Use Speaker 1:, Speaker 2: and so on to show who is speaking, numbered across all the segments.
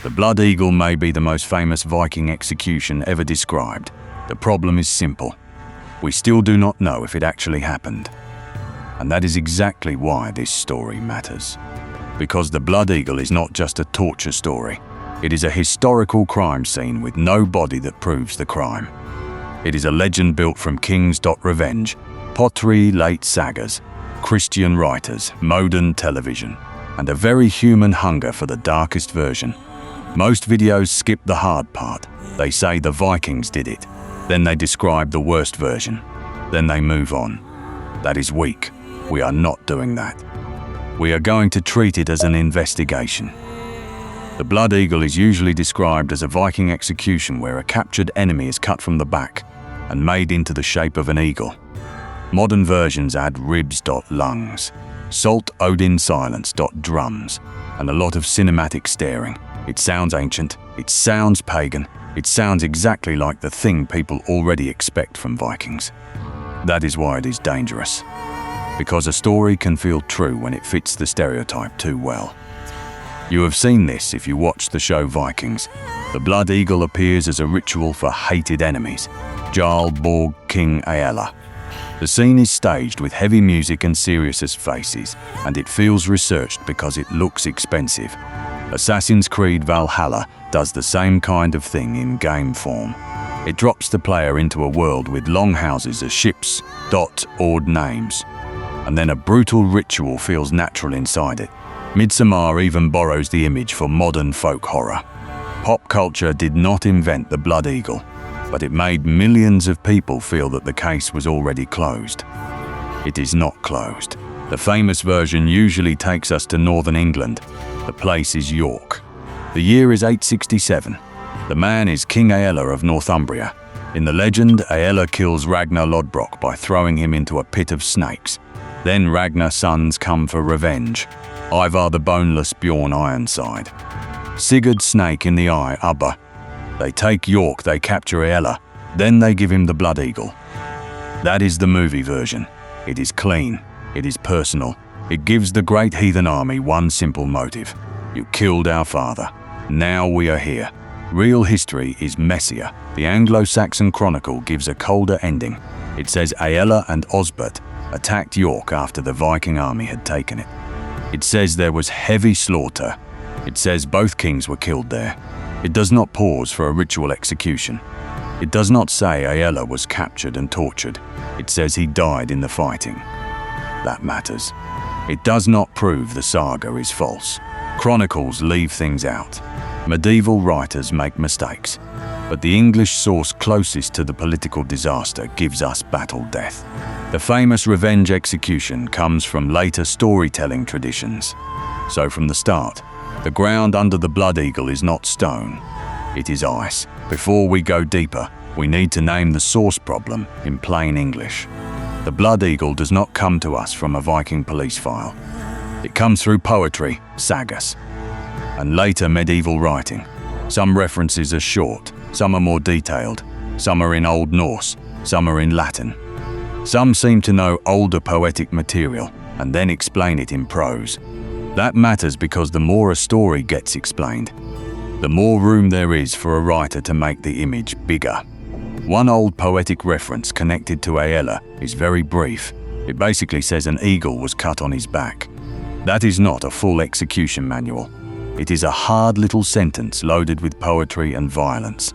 Speaker 1: The Blood Eagle may be the most famous Viking execution ever described. The problem is simple. We still do not know if it actually happened. And that is exactly why this story matters. Because the Blood Eagle is not just a torture story. It is a historical crime scene with no body that proves the crime. It is a legend built from kings.revenge, pottery, late sagas, Christian writers, modern television, and a very human hunger for the darkest version. Most videos skip the hard part. They say the Vikings did it. Then they describe the worst version. Then they move on. That is weak. We are not doing that. We are going to treat it as an investigation. The Blood Eagle is usually described as a Viking execution where a captured enemy is cut from the back and made into the shape of an eagle. Modern versions add ribs.lungs, salt Odin silence.drums, and a lot of cinematic staring. It sounds ancient, it sounds pagan, it sounds exactly like the thing people already expect from Vikings. That is why it is dangerous. Because a story can feel true when it fits the stereotype too well. You have seen this if you watch the show Vikings. The Blood Eagle appears as a ritual for hated enemies, Jarl, Borg, King Aella. The scene is staged with heavy music and serious faces, and it feels researched because it looks expensive. Assassin's Creed Valhalla does the same kind of thing in game form. It drops the player into a world with longhouses as ships, odd names, and then a brutal ritual feels natural inside it. Midsommar even borrows the image for modern folk horror. Pop culture did not invent the Blood Eagle, but it made millions of people feel that the case was already closed. It is not closed. The famous version usually takes us to northern England. The place is York. The year is 867. The man is King Aella of Northumbria. In the legend, Aella kills Ragnar Lothbrok by throwing him into a pit of snakes. Then Ragnar's sons come for revenge. Ivar the Boneless, Bjorn Ironside. Sigurd Snake in the Eye, Ubba. They take York, they capture Aella, then they give him the Blood Eagle. That is the movie version. It is clean, it is personal. It gives the great heathen army one simple motive. You killed our father. Now we are here. Real history is messier. The Anglo-Saxon Chronicle gives a colder ending. It says Aella and Osbert attacked York after the Viking army had taken it. It says there was heavy slaughter. It says both kings were killed there. It does not pause for a ritual execution. It does not say Aella was captured and tortured. It says he died in the fighting. That matters. It does not prove the saga is false. Chronicles leave things out. Medieval writers make mistakes. But the English source closest to the political disaster gives us battle death. The famous revenge execution comes from later storytelling traditions. So from the start, the ground under the Blood Eagle is not stone, it is ice. Before we go deeper, we need to name the source problem in plain English. The Blood Eagle does not come to us from a Viking police file. It comes through poetry, sagas, and later medieval writing. Some references are short, some are more detailed, some are in Old Norse, some are in Latin. Some seem to know older poetic material and then explain it in prose. That matters because the more a story gets explained, the more room there is for a writer to make the image bigger. One old poetic reference connected to Aella is very brief. It basically says an eagle was cut on his back. That is not a full execution manual. It is a hard little sentence loaded with poetry and violence.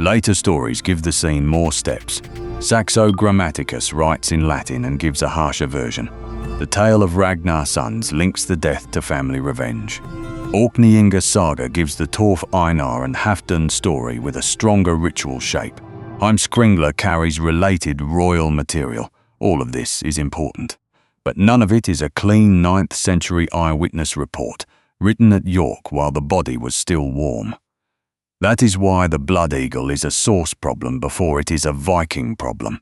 Speaker 1: Later stories give the scene more steps. Saxo Grammaticus writes in Latin and gives a harsher version. The tale of Ragnar's sons links the death to family revenge. Orkney Inga Saga gives the Torf Einar and Halfdan story with a stronger ritual shape. Heimskringla carries related royal material. All of this is important. But none of it is a clean 9th century eyewitness report, written at York while the body was still warm. That is why the Blood Eagle is a source problem before it is a Viking problem.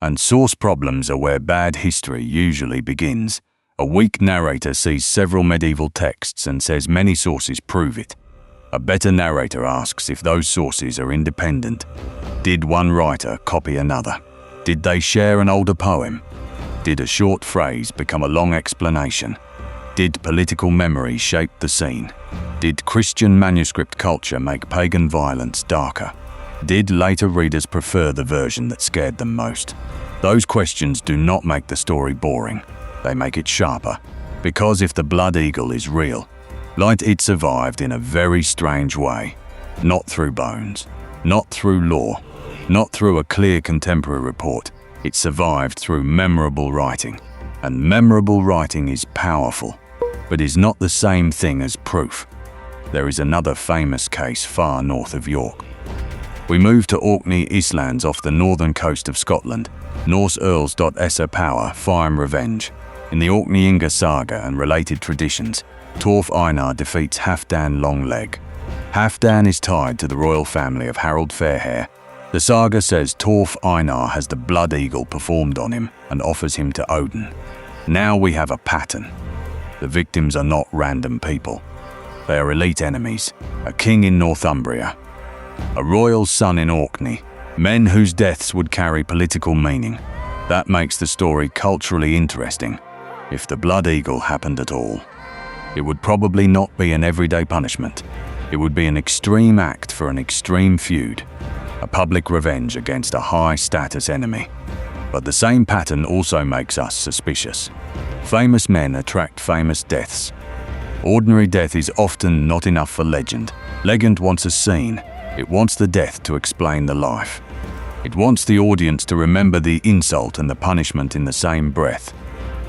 Speaker 1: And source problems are where bad history usually begins. A weak narrator sees several medieval texts and says many sources prove it. A better narrator asks if those sources are independent. Did one writer copy another? Did they share an older poem? Did a short phrase become a long explanation? Did political memory shape the scene? Did Christian manuscript culture make pagan violence darker? Did later readers prefer the version that scared them most? Those questions do not make the story boring. They make it sharper. Because if the blood eagle is real, it survived in a very strange way. Not through bones, not through lore, not through a clear contemporary report. It survived through memorable writing. And memorable writing is powerful, but is not the same thing as proof. There is another famous case far north of York. We move to Orkney Islands off the northern coast of Scotland. Norse earls Essa power, fire and revenge. In the Orkneyinga saga and related traditions, Torf Einar defeats Halfdan Longleg. Halfdan is tied to the royal family of Harold Fairhair. The saga says Torf Einar has the blood eagle performed on him and offers him to Odin. Now we have a pattern. The victims are not random people. They are elite enemies, a king in Northumbria, a royal son in Orkney, men whose deaths would carry political meaning. That makes the story culturally interesting. If the blood eagle happened at all, it would probably not be an everyday punishment. It would be an extreme act for an extreme feud, a public revenge against a high-status enemy. But the same pattern also makes us suspicious. Famous men attract famous deaths. Ordinary death is often not enough for legend. Legend wants a scene. It wants the death to explain the life. It wants the audience to remember the insult and the punishment in the same breath.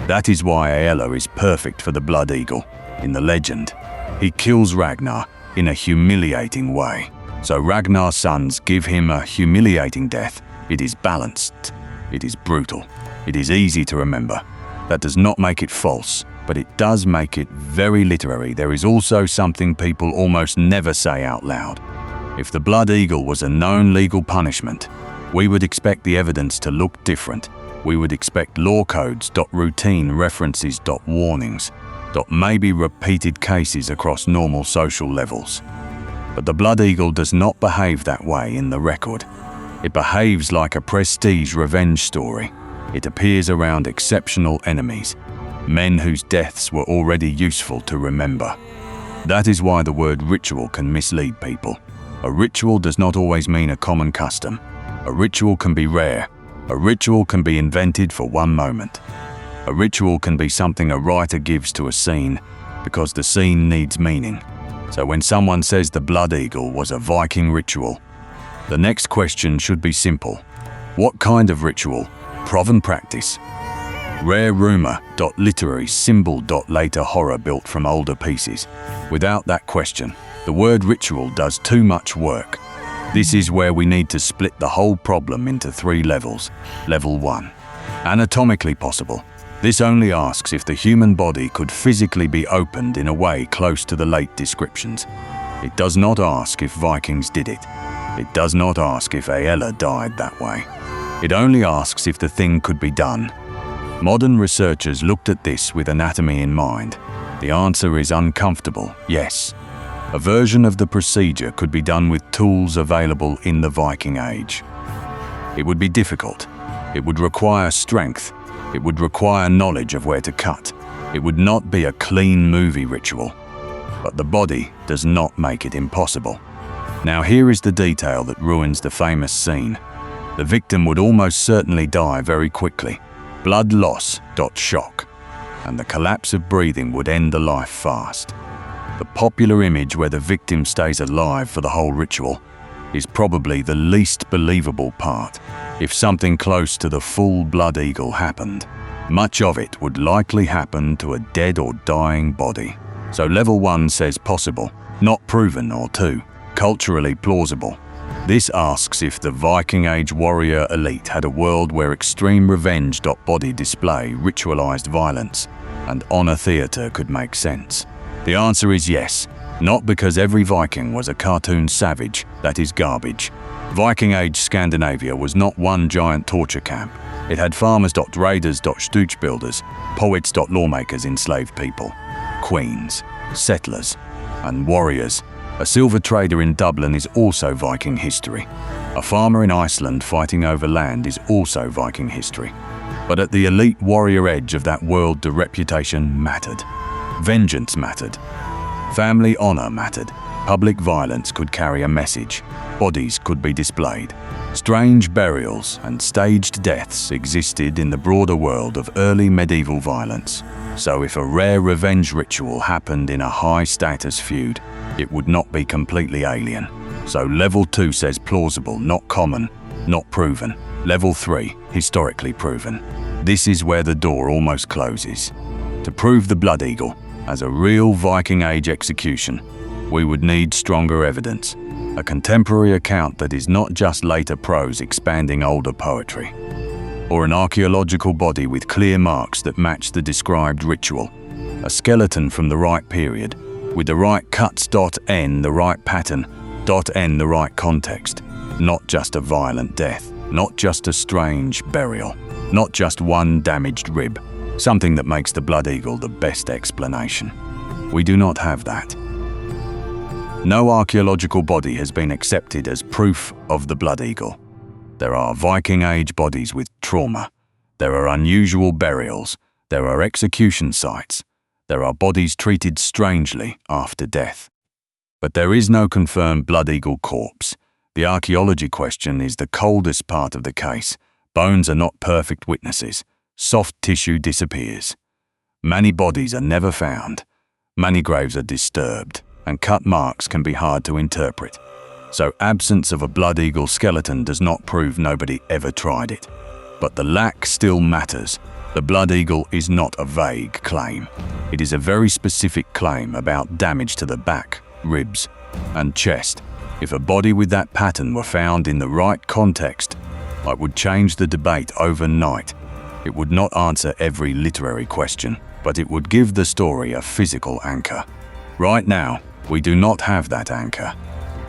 Speaker 1: That is why Aella is perfect for the blood eagle. In the legend, he kills Ragnar in a humiliating way. So Ragnar's sons give him a humiliating death. It is balanced. It is brutal. It is easy to remember. That does not make it false, but it does make it very literary. There is also something people almost never say out loud. If the blood eagle was a known legal punishment, we would expect the evidence to look different. We would expect law codes, routine references, warnings, maybe repeated cases across normal social levels. But the blood eagle does not behave that way in the record. It behaves like a prestige revenge story. It appears around exceptional enemies, men whose deaths were already useful to remember. That is why the word ritual can mislead people. A ritual does not always mean a common custom. A ritual can be rare. A ritual can be invented for one moment. A ritual can be something a writer gives to a scene because the scene needs meaning. So when someone says the blood eagle was a Viking ritual, the next question should be simple. What kind of ritual? Proven practice. Rare rumor, literary symbol, later horror built from older pieces. Without that question, the word ritual does too much work. This is where we need to split the whole problem into 3 levels. Level 1. Anatomically possible. This only asks if the human body could physically be opened in a way close to the late descriptions. It does not ask if Vikings did it. It does not ask if Aella died that way. It only asks if the thing could be done. Modern researchers looked at this with anatomy in mind. The answer is uncomfortable, yes. A version of the procedure could be done with tools available in the Viking Age. It would be difficult. It would require strength. It would require knowledge of where to cut. It would not be a clean movie ritual. But the body does not make it impossible. Now here is the detail that ruins the famous scene. The victim would almost certainly die very quickly. Blood loss, shock. And the collapse of breathing would end the life fast. The popular image where the victim stays alive for the whole ritual is probably the least believable part. If something close to the full blood eagle happened, much of it would likely happen to a dead or dying body. So level 1 says possible, not proven, or 2, culturally plausible. This asks if the Viking Age warrior elite had a world where extreme revenge, body display, ritualized violence, and honor theater could make sense. The answer is yes, not because every Viking was a cartoon savage. That is garbage. Viking Age Scandinavia was not one giant torture camp. It had farmers, raiders, stooch builders, poets, lawmakers, enslaved people, queens, settlers, and warriors. A silver trader in Dublin is also Viking history. A farmer in Iceland fighting over land is also Viking history. But at the elite warrior edge of that world, the reputation mattered. Vengeance mattered. Family honor mattered. Public violence could carry a message. Bodies could be displayed. Strange burials and staged deaths existed in the broader world of early medieval violence. So if a rare revenge ritual happened in a high-status feud, it would not be completely alien. So level 2 says plausible, not common, not proven. Level 3, historically proven. This is where the door almost closes. To prove the Blood Eagle as a real Viking Age execution, we would need stronger evidence. A contemporary account that is not just later prose expanding older poetry. Or an archaeological body with clear marks that match the described ritual. A skeleton from the right period, with the right cuts .n the right pattern, .n the right context. Not just a violent death, not just a strange burial, not just one damaged rib. Something that makes the Blood Eagle the best explanation. We do not have that. No archaeological body has been accepted as proof of the Blood Eagle. There are Viking Age bodies with trauma. There are unusual burials. There are execution sites. There are bodies treated strangely after death. But there is no confirmed Blood Eagle corpse. The archaeology question is the coldest part of the case. Bones are not perfect witnesses. Soft tissue disappears. Many bodies are never found. Many graves are disturbed, and cut marks can be hard to interpret. So absence of a Blood Eagle skeleton does not prove nobody ever tried it. But the lack still matters. The Blood Eagle is not a vague claim. It is a very specific claim about damage to the back, ribs, and chest. If a body with that pattern were found in the right context, it would change the debate overnight. It would not answer every literary question, but it would give the story a physical anchor. Right now, we do not have that anchor.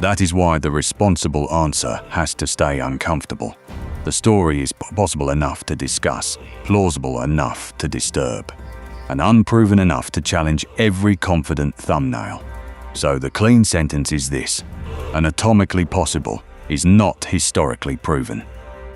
Speaker 1: That is why the responsible answer has to stay uncomfortable. The story is possible enough to discuss, plausible enough to disturb, and unproven enough to challenge every confident thumbnail. So the clean sentence is this: anatomically possible is not historically proven.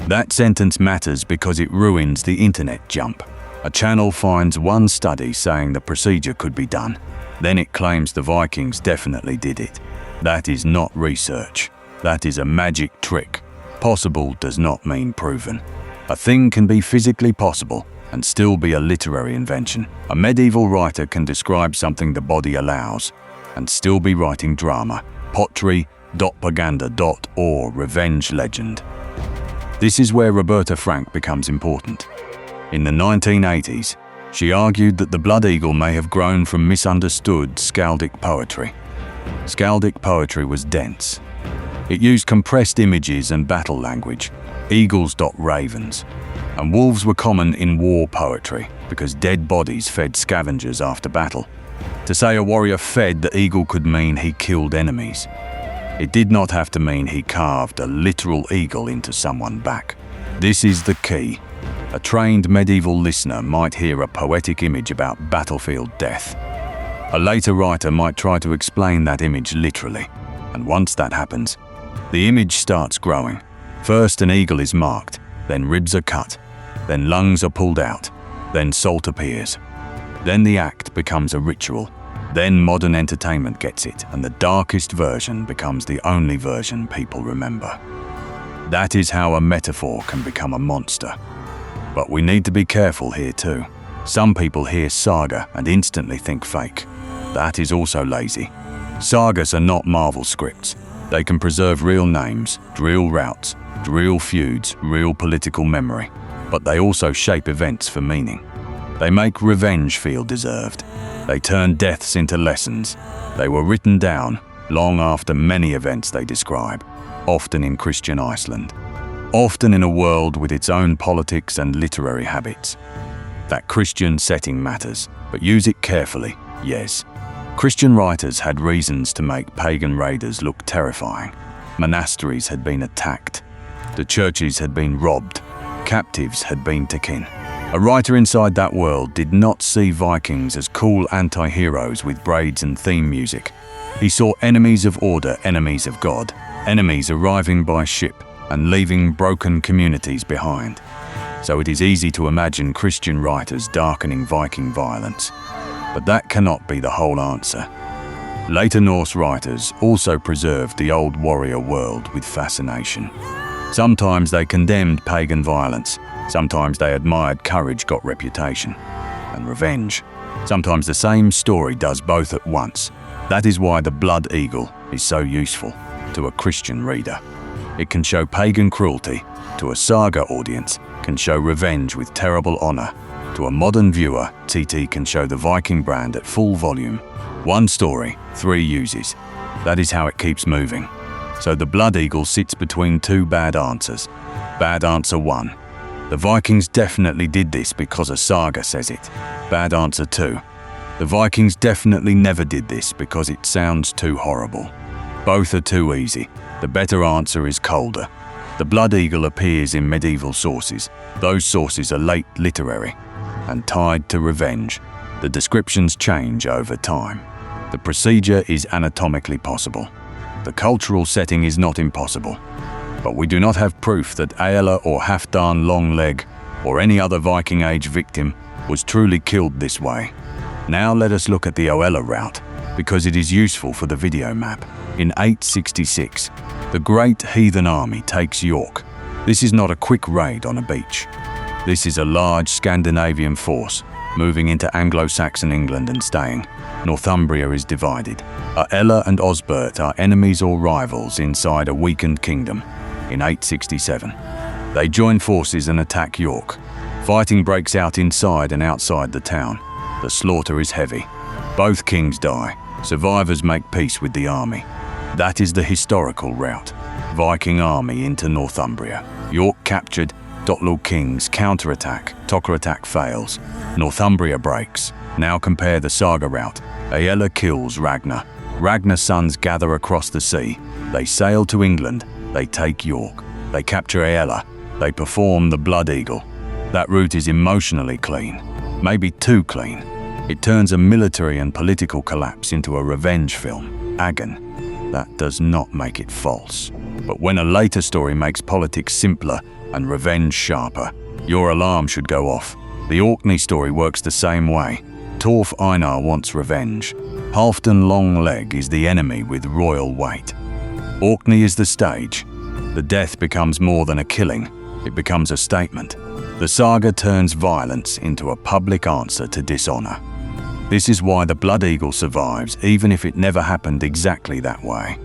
Speaker 1: That sentence matters because it ruins the internet jump. A channel finds one study saying the procedure could be done. Then it claims the Vikings definitely did it. That is not research. That is a magic trick. Possible does not mean proven. A thing can be physically possible and still be a literary invention. A medieval writer can describe something the body allows and still be writing drama, pottery, propaganda, or revenge legend. This is where Roberta Frank becomes important. In the 1980s, she argued that the Blood Eagle may have grown from misunderstood skaldic poetry. Skaldic poetry was dense. It used compressed images and battle language, eagles, ravens, and wolves were common in war poetry because dead bodies fed scavengers after battle. To say a warrior fed the eagle could mean he killed enemies. It did not have to mean he carved a literal eagle into someone's back. This is the key. A trained medieval listener might hear a poetic image about battlefield death. A later writer might try to explain that image literally, and once that happens, the image starts growing. First an eagle is marked, then ribs are cut, then lungs are pulled out, then salt appears. Then the act becomes a ritual. Then modern entertainment gets it, and the darkest version becomes the only version people remember. That is how a metaphor can become a monster. But we need to be careful here too. Some people hear saga and instantly think fake. That is also lazy. Sagas are not Marvel scripts. They can preserve real names, real routes, real feuds, real political memory. But they also shape events for meaning. They make revenge feel deserved. They turn deaths into lessons. They were written down long after many events they describe, often in Christian Iceland, often in a world with its own politics and literary habits. That Christian setting matters, but use it carefully, yes. Christian writers had reasons to make pagan raiders look terrifying. Monasteries had been attacked. The churches had been robbed. Captives had been taken. A writer inside that world did not see Vikings as cool anti-heroes with braids and theme music. He saw enemies of order, enemies of God, enemies arriving by ship and leaving broken communities behind. So it is easy to imagine Christian writers darkening Viking violence. But that cannot be the whole answer. Later Norse writers also preserved the old warrior world with fascination. Sometimes they condemned pagan violence, sometimes they admired courage got reputation, and revenge. Sometimes the same story does both at once. That is why the Blood Eagle is so useful to a Christian reader. It can show pagan cruelty, to a saga audience can show revenge with terrible honor. To a modern viewer, TT can show the Viking brand at full volume. One story, 3 uses. That is how it keeps moving. So the Blood Eagle sits between 2 bad answers. Bad answer 1. The Vikings definitely did this because a saga says it. Bad answer 2. The Vikings definitely never did this because it sounds too horrible. Both are too easy. The better answer is colder. The Blood Eagle appears in medieval sources. Those sources are late literary and tied to revenge. The descriptions change over time. The procedure is anatomically possible. The cultural setting is not impossible. But we do not have proof that Aella or Halfdan Longleg or any other Viking Age victim was truly killed this way. Now let us look at the Aella route, because it is useful for the video map. In 866, the great heathen army takes York. This is not a quick raid on a beach. This is a large Scandinavian force moving into Anglo-Saxon England and staying. Northumbria is divided. Aella and Osbert are enemies or rivals inside a weakened kingdom. In 867, they join forces and attack York. Fighting breaks out inside and outside the town. The slaughter is heavy. Both kings die. Survivors make peace with the army. That is the historical route. Viking army into Northumbria. York captured. Kings counterattack. Attack fails. Northumbria breaks. Now compare the saga route. Aella kills Ragnar. Ragnar's sons gather across the sea. They sail to England. They take York. They capture Aella. They perform the Blood Eagle. That route is emotionally clean. Maybe too clean. It turns a military and political collapse into a revenge film. Agon. That does not make it false. But when a later story makes politics simpler and revenge sharper, your alarm should go off. The Orkney story works the same way. Torf Einar wants revenge. Halfdan Longleg is the enemy with royal weight. Orkney is the stage. The death becomes more than a killing. It becomes a statement. The saga turns violence into a public answer to dishonor. This is why the Blood Eagle survives, even if it never happened exactly that way.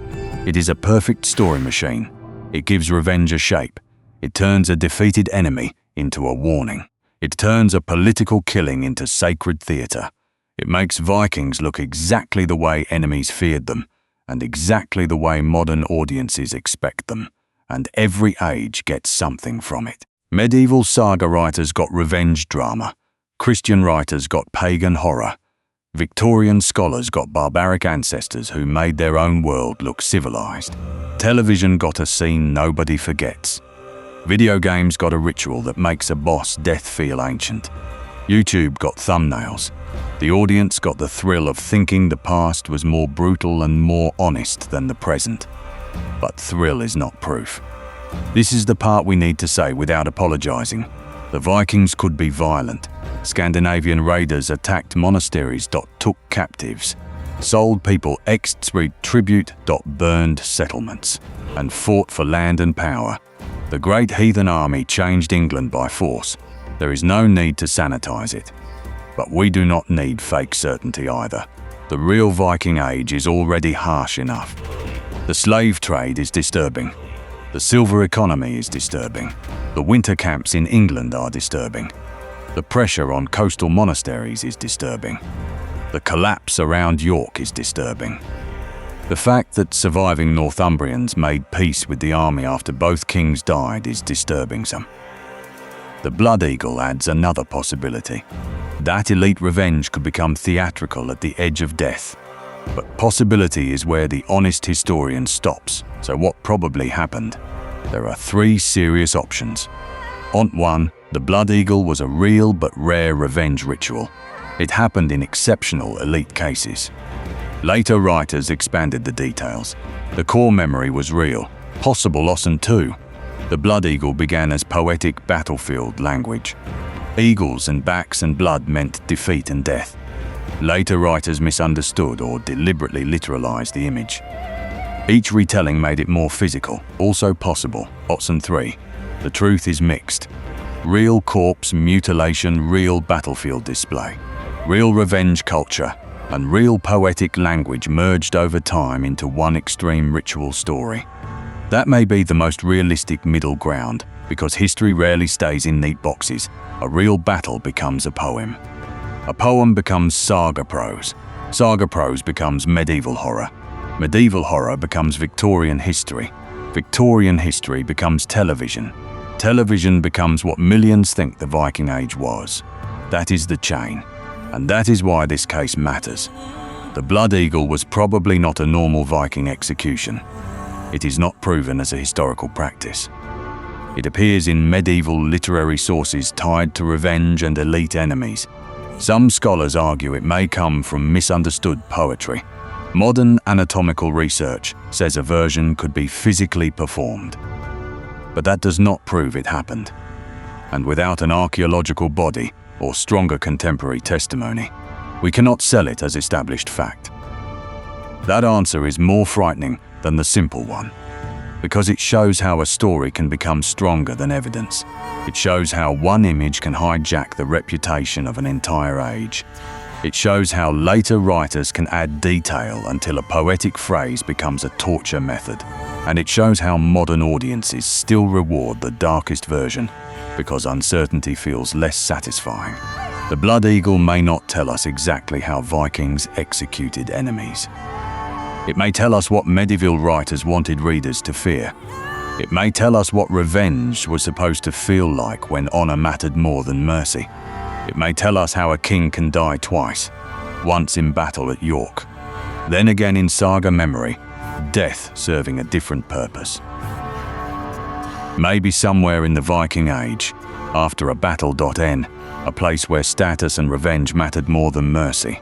Speaker 1: It is a perfect story machine. It gives revenge a shape. It turns a defeated enemy into a warning. It turns a political killing into sacred theatre. It makes Vikings look exactly the way enemies feared them, and exactly the way modern audiences expect them. And every age gets something from it. Medieval saga writers got revenge drama. Christian writers got pagan horror. Victorian scholars got barbaric ancestors who made their own world look civilized. Television got a scene nobody forgets. Video games got a ritual that makes a boss death feel ancient. YouTube got thumbnails. The audience got the thrill of thinking the past was more brutal and more honest than the present. But thrill is not proof. This is the part we need to say without apologizing. The Vikings could be violent. Scandinavian raiders attacked monasteries. Took captives. Sold people. Tribute. Burned settlements. And fought for land and power. The great heathen army changed England by force. There is no need to sanitize it. But we do not need fake certainty either. The real Viking Age is already harsh enough. The slave trade is disturbing. The silver economy is disturbing. The winter camps in England are disturbing. The pressure on coastal monasteries is disturbing. The collapse around York is disturbing. The fact that surviving Northumbrians made peace with the army after both kings died is disturbing some. The Blood Eagle adds another possibility. That elite revenge could become theatrical at the edge of death. But possibility is where the honest historian stops. So what probably happened? There are 3 serious options. On 1, the Blood Eagle was a real but rare revenge ritual. It happened in exceptional elite cases. Later writers expanded the details. The core memory was real. Possible Ossen too. The Blood Eagle began as poetic battlefield language. Eagles and backs and blood meant defeat and death. Later writers misunderstood or deliberately literalized the image. Each retelling made it more physical, also possible. Option 3. The truth is mixed. Real corpse mutilation, real battlefield display, real revenge culture, and real poetic language merged over time into one extreme ritual story. That may be the most realistic middle ground, because history rarely stays in neat boxes. A real battle becomes a poem. A poem becomes saga prose. Saga prose becomes medieval horror. Medieval horror becomes Victorian history. Victorian history becomes television. Television becomes what millions think the Viking Age was. That is the chain. And that is why this case matters. The Blood Eagle was probably not a normal Viking execution. It is not proven as a historical practice. It appears in medieval literary sources tied to revenge and elite enemies. Some scholars argue it may come from misunderstood poetry. Modern anatomical research says a version could be physically performed. But that does not prove it happened. And without an archaeological body or stronger contemporary testimony, we cannot sell it as established fact. That answer is more frightening than the simple one, because it shows how a story can become stronger than evidence. It shows how one image can hijack the reputation of an entire age. It shows how later writers can add detail until a poetic phrase becomes a torture method. And it shows how modern audiences still reward the darkest version because uncertainty feels less satisfying. The Blood Eagle may not tell us exactly how Vikings executed enemies. It may tell us what medieval writers wanted readers to fear. It may tell us what revenge was supposed to feel like when honor mattered more than mercy. It may tell us how a king can die twice, once in battle at York, then again in saga memory, death serving a different purpose. Maybe somewhere in the Viking Age, after a battle.n, a place where status and revenge mattered more than mercy,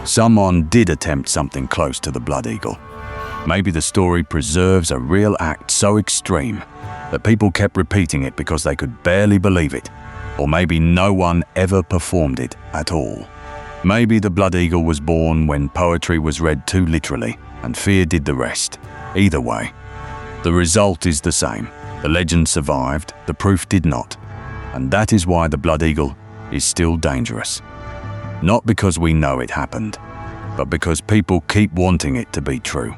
Speaker 1: someone did attempt something close to the Blood Eagle. Maybe the story preserves a real act so extreme that people kept repeating it because they could barely believe it. Or maybe no one ever performed it at all. Maybe the Blood Eagle was born when poetry was read too literally and fear did the rest. Either way, the result is the same. The legend survived, the proof did not. And that is why the Blood Eagle is still dangerous. Not because we know it happened, but because people keep wanting it to be true.